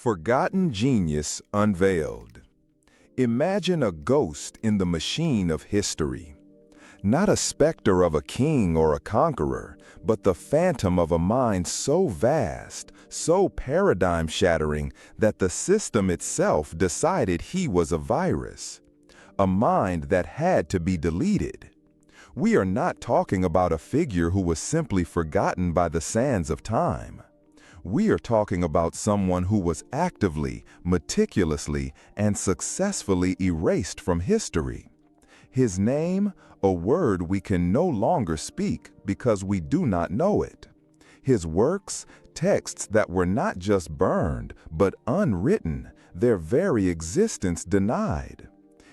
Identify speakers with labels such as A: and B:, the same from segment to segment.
A: Forgotten genius unveiled. Imagine a ghost in the machine of history. Not a specter of a king or a conqueror, but the phantom of a mind so vast, so paradigm-shattering that the system itself decided he was a virus. A mind that had to be deleted. We are not talking about a figure who was simply forgotten by the sands of time. We are talking about someone who was actively, meticulously, and successfully erased from history. His name, a word we can no longer speak because we do not know it. His works, texts that were not just burned, but unwritten, their very existence denied.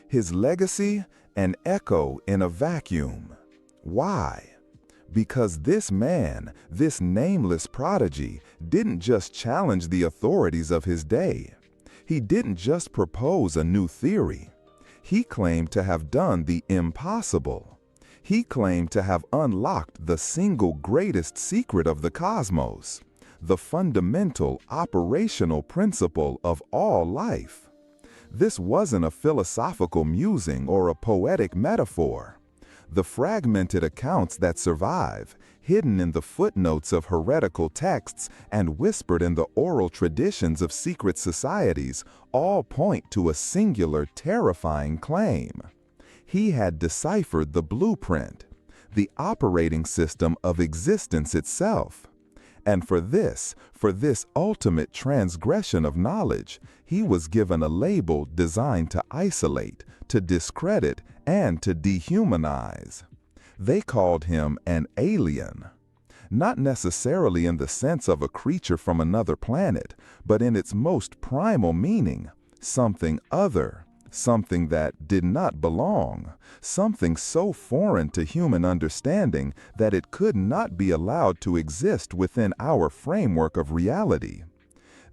A: His legacy, an echo in a vacuum. Why? Because this man, this nameless prodigy, didn't just challenge the authorities of his day. He didn't just propose a new theory. He claimed to have done the impossible. He claimed to have unlocked the single greatest secret of the cosmos, the fundamental operational principle of all life. This wasn't a philosophical musing or a poetic metaphor. The fragmented accounts that survive, hidden in the footnotes of heretical texts and whispered in the oral traditions of secret societies, all point to a singular, terrifying claim. He had deciphered the blueprint, the operating system of existence itself. And for this ultimate transgression of knowledge, he was given a label designed to isolate, to discredit, and to dehumanize. They called him an alien. Not necessarily in the sense of a creature from another planet, but in its most primal meaning, something other, something that did not belong, something so foreign to human understanding that it could not be allowed to exist within our framework of reality.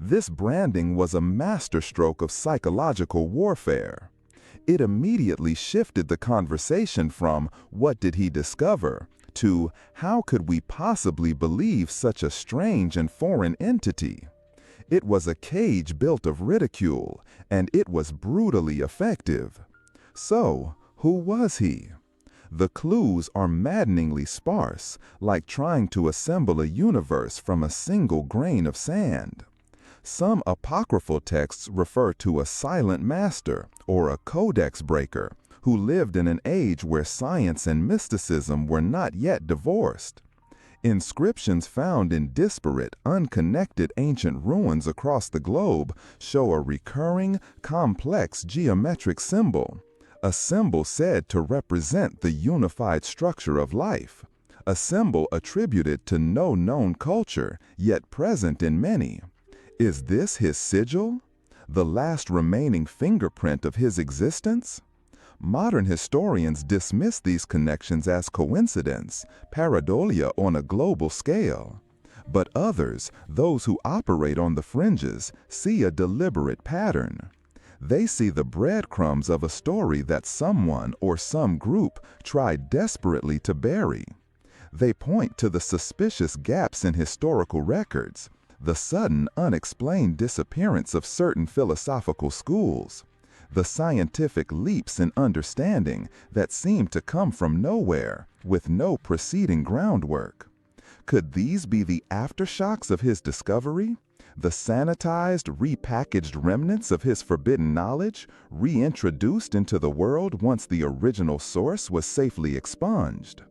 A: This branding was a masterstroke of psychological warfare. It immediately shifted the conversation from "what did he discover?" to "how could we possibly believe such a strange and foreign entity?" It was a cage built of ridicule, and it was brutally effective. So, who was he? The clues are maddeningly sparse, like trying to assemble a universe from a single grain of sand. Some apocryphal texts refer to a silent master, or a codex breaker, who lived in an age where science and mysticism were not yet divorced. Inscriptions found in disparate, unconnected ancient ruins across the globe show a recurring, complex geometric symbol, a symbol said to represent the unified structure of life, a symbol attributed to no known culture, yet present in many. Is this his sigil? The last remaining fingerprint of his existence? Modern historians dismiss these connections as coincidence, pareidolia on a global scale. But others, those who operate on the fringes, see a deliberate pattern. They see the breadcrumbs of a story that someone or some group tried desperately to bury. They point to the suspicious gaps in historical records, the sudden, unexplained disappearance of certain philosophical schools, the scientific leaps in understanding that seem to come from nowhere, with no preceding groundwork. Could these be the aftershocks of his discovery? The sanitized, repackaged remnants of his forbidden knowledge, reintroduced into the world once the original source was safely expunged?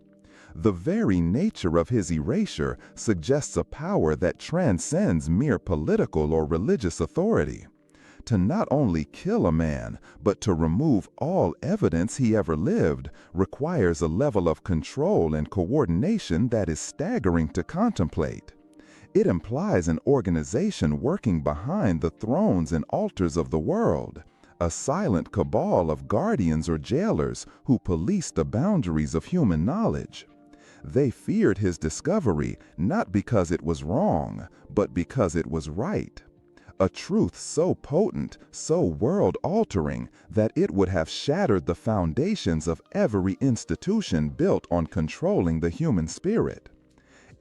A: The very nature of his erasure suggests a power that transcends mere political or religious authority. To not only kill a man, but to remove all evidence he ever lived, requires a level of control and coordination that is staggering to contemplate. It implies an organization working behind the thrones and altars of the world, a silent cabal of guardians or jailers who police the boundaries of human knowledge. They feared his discovery not because it was wrong, but because it was right. A truth so potent, so world-altering, that it would have shattered the foundations of every institution built on controlling the human spirit.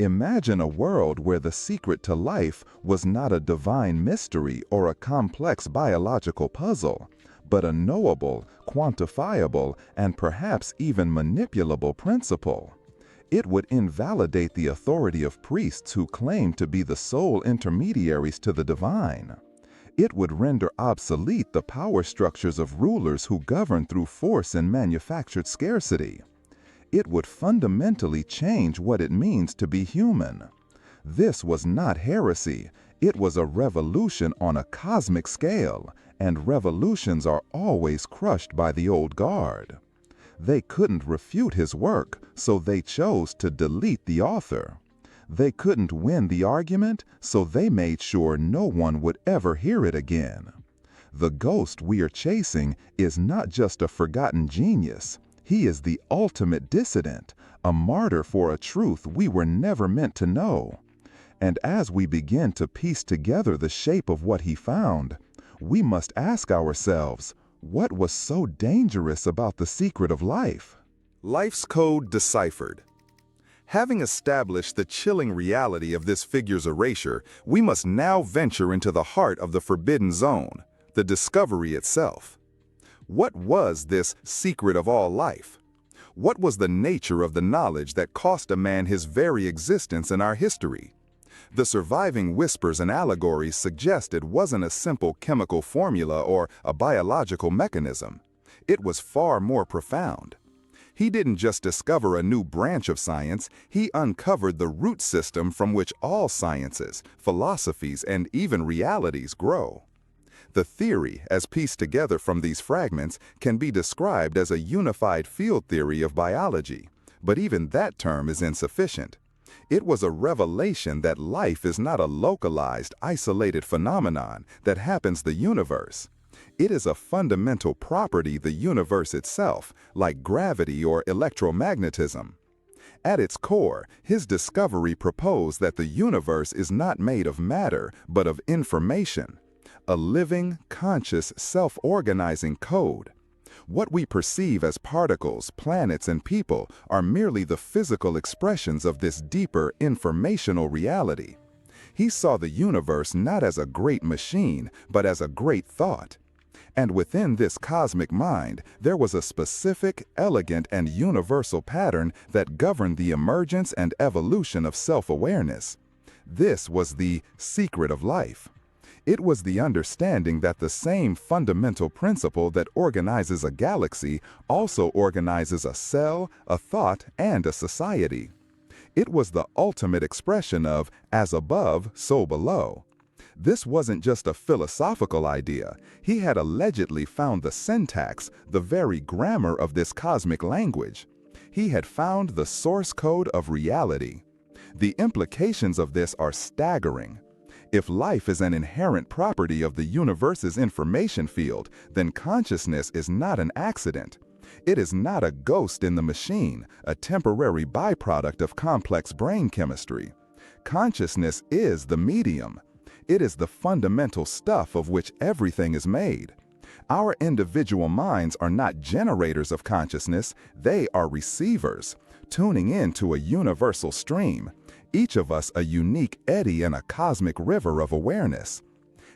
A: Imagine a world where the secret to life was not a divine mystery or a complex biological puzzle, but a knowable, quantifiable, and perhaps even manipulable principle. It would invalidate the authority of priests who claim to be the sole intermediaries to the divine. It would render obsolete the power structures of rulers who govern through force and manufactured scarcity. It would fundamentally change what it means to be human. This was not heresy, it was a revolution on a cosmic scale, and revolutions are always crushed by the old guard. They couldn't refute his work, so they chose to delete the author. They couldn't win the argument, so they made sure no one would ever hear it again. The ghost we are chasing is not just a forgotten genius. He is the ultimate dissident, a martyr for a truth we were never meant to know. And as we begin to piece together the shape of what he found, we must ask ourselves, what was so dangerous about the secret of life? Life's Code Deciphered. Having established the chilling reality of this figure's erasure, we must now venture into the heart of the forbidden zone, the discovery itself. What was this secret of all life? What was the nature of the knowledge that cost a man his very existence in our history? The surviving whispers and allegories suggest it wasn't a simple chemical formula or a biological mechanism. It was far more profound. He didn't just discover a new branch of science, he uncovered the root system from which all sciences, philosophies, and even realities grow. The theory, as pieced together from these fragments, can be described as a unified field theory of biology, but even that term is insufficient. It was a revelation that life is not a localized, isolated phenomenon that happens in the universe. It is a fundamental property of the universe itself, like gravity or electromagnetism. At its core, his discovery proposed that the universe is not made of matter, but of information. A living, conscious, self-organizing code. What we perceive as particles, planets, and people are merely the physical expressions of this deeper informational reality. He saw the universe not as a great machine, but as a great thought. And within this cosmic mind, there was a specific, elegant, and universal pattern that governed the emergence and evolution of self-awareness. This was the secret of life. It was the understanding that the same fundamental principle that organizes a galaxy also organizes a cell, a thought, and a society. It was the ultimate expression of as above, so below. This wasn't just a philosophical idea. He had allegedly found the syntax, the very grammar of this cosmic language. He had found the source code of reality. The implications of this are staggering. If life is an inherent property of the universe's information field, then consciousness is not an accident. It is not a ghost in the machine, a temporary byproduct of complex brain chemistry. Consciousness is the medium. It is the fundamental stuff of which everything is made. Our individual minds are not generators of consciousness, they are receivers, tuning in to a universal stream. Each of us a unique eddy in a cosmic river of awareness.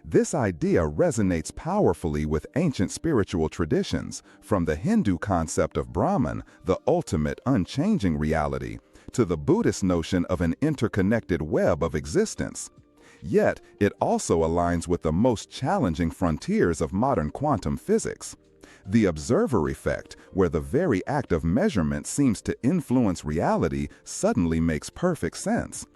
A: This idea resonates powerfully with ancient spiritual traditions, from the Hindu concept of Brahman, the ultimate unchanging reality, to the Buddhist notion of an interconnected web of existence. Yet, it also aligns with the most challenging frontiers of modern quantum physics. The observer effect, where the very act of measurement seems to influence reality, suddenly makes perfect sense.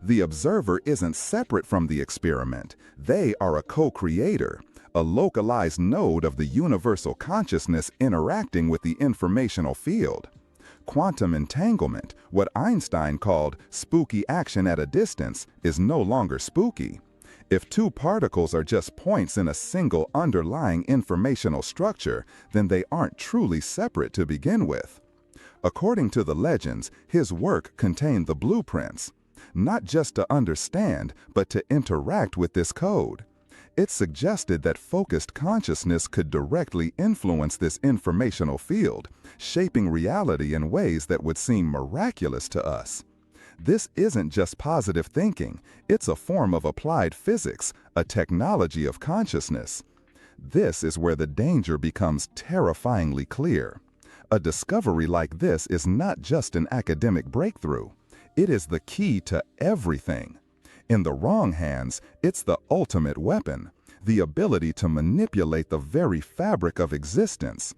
A: The observer isn't separate from the experiment. They are a co-creator, a localized node of the universal consciousness interacting with the informational field. Quantum entanglement, what Einstein called spooky action at a distance, is no longer spooky. If two particles are just points in a single underlying informational structure, then they aren't truly separate to begin with. According to the legends, his work contained the blueprints, not just to understand, but to interact with this code. It suggested that focused consciousness could directly influence this informational field, shaping reality in ways that would seem miraculous to us. This isn't just positive thinking, it's a form of applied physics, a technology of consciousness. This is where the danger becomes terrifyingly clear. A discovery like this is not just an academic breakthrough. It is the key to everything. In the wrong hands, it's the ultimate weapon, the ability to manipulate the very fabric of existence.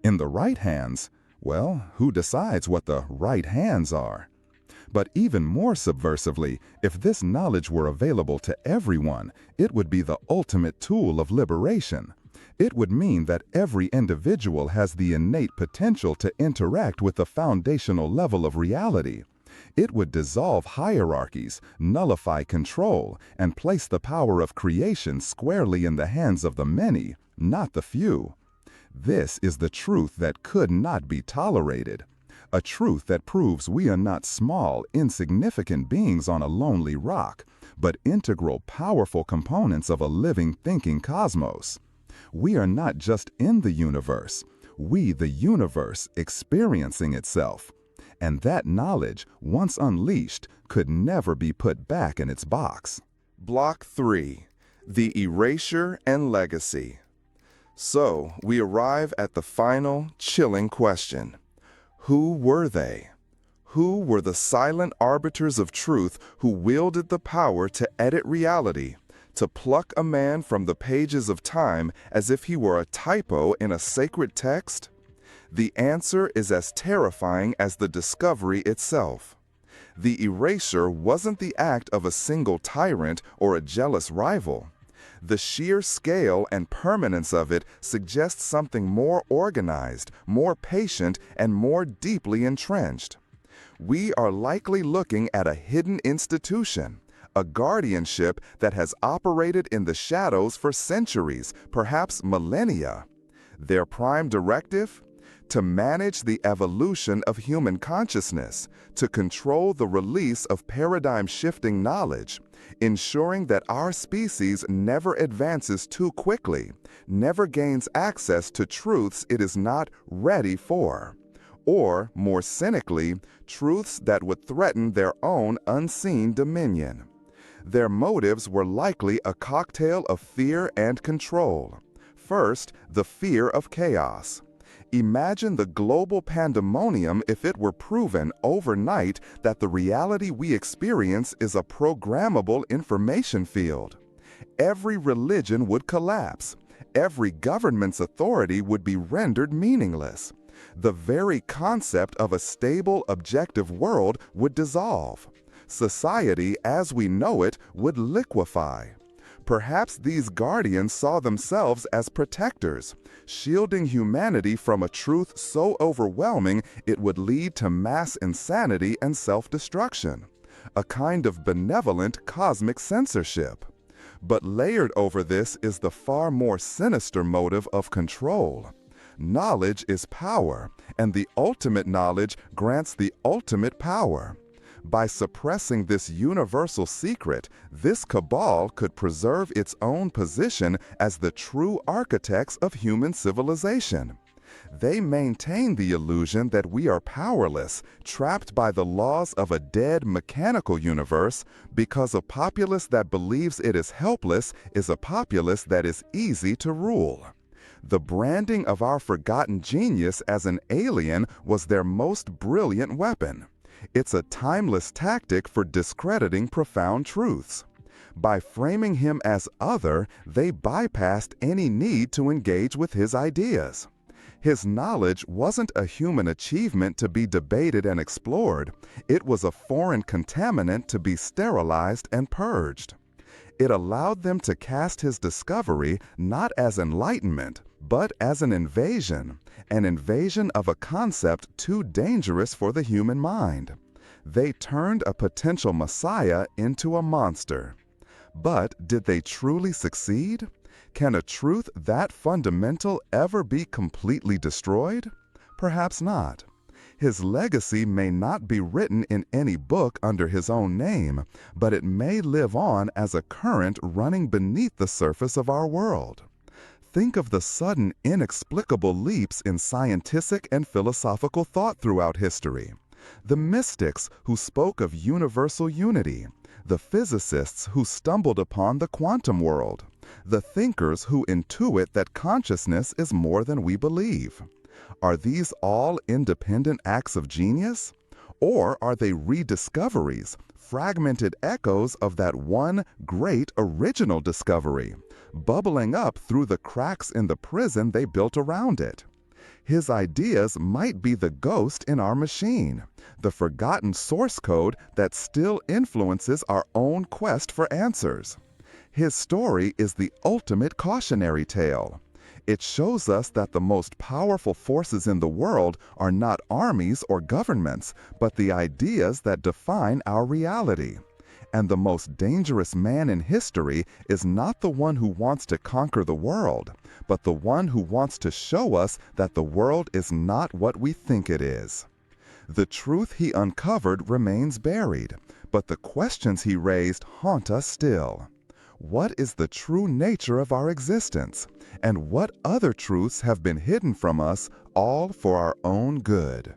A: In the right hands, well, who decides what the right hands are? But even more subversively, if this knowledge were available to everyone, it would be the ultimate tool of liberation. It would mean that every individual has the innate potential to interact with the foundational level of reality. It would dissolve hierarchies, nullify control, and place the power of creation squarely in the hands of the many, not the few. This is the truth that could not be tolerated. A truth that proves we are not small, insignificant beings on a lonely rock, but integral, powerful components of a living, thinking cosmos. We are not just in the universe, we the universe experiencing itself. And that knowledge, once unleashed, could never be put back in its box.
B: Block 3. The Erasure and Legacy. So, we arrive at the final, chilling question. Who were they? Who were the silent arbiters of truth who wielded the power to edit reality, to pluck a man from the pages of time as if he were a typo in a sacred text? The answer is as terrifying as the discovery itself. The erasure wasn't the act of a single tyrant or a jealous rival. The sheer scale and permanence of it suggests something more organized, more patient, and more deeply entrenched. We are likely looking at a hidden institution, a guardianship that has operated in the shadows for centuries, perhaps millennia. Their prime directive? To manage the evolution of human consciousness, to control the release of paradigm-shifting knowledge, ensuring that our species never advances too quickly, never gains access to truths it is not ready for, or, more cynically, truths that would threaten their own unseen dominion. Their motives were likely a cocktail of fear and control. First, the fear of chaos. Imagine the global pandemonium if it were proven overnight that the reality we experience is a programmable information field. Every religion would collapse. Every government's authority would be rendered meaningless. The very concept of a stable, objective world would dissolve. Society, as we know it, would liquefy. Perhaps these guardians saw themselves as protectors, shielding humanity from a truth so overwhelming it would lead to mass insanity and self-destruction, a kind of benevolent cosmic censorship. But layered over this is the far more sinister motive of control. Knowledge is power, and the ultimate knowledge grants the ultimate power. By suppressing this universal secret, this cabal could preserve its own position as the true architects of human civilization. They maintain the illusion that we are powerless, trapped by the laws of a dead mechanical universe, because a populace that believes it is helpless is a populace that is easy to rule. The branding of our forgotten genius as an alien was their most brilliant weapon. It's a timeless tactic for discrediting profound truths. By framing him as other, they bypassed any need to engage with his ideas. His knowledge wasn't a human achievement to be debated and explored. It was a foreign contaminant to be sterilized and purged. It allowed them to cast his discovery not as enlightenment, but as an invasion of a concept too dangerous for the human mind. They turned a potential messiah into a monster. But did they truly succeed? Can a truth that fundamental ever be completely destroyed? Perhaps not. His legacy may not be written in any book under his own name, but it may live on as a current running beneath the surface of our world. Think of the sudden, inexplicable leaps in scientific and philosophical thought throughout history. The mystics who spoke of universal unity, the physicists who stumbled upon the quantum world, the thinkers who intuit that consciousness is more than we believe. Are these all independent acts of genius? Or are they rediscoveries, fragmented echoes of that one great original discovery, bubbling up through the cracks in the prison they built around it? His ideas might be the ghost in our machine, the forgotten source code that still influences our own quest for answers. His story is the ultimate cautionary tale. It shows us that the most powerful forces in the world are not armies or governments, but the ideas that define our reality. And the most dangerous man in history is not the one who wants to conquer the world, but the one who wants to show us that the world is not what we think it is. The truth he uncovered remains buried, but the questions he raised haunt us still. What is the true nature of our existence? And what other truths have been hidden from us, all for our own good?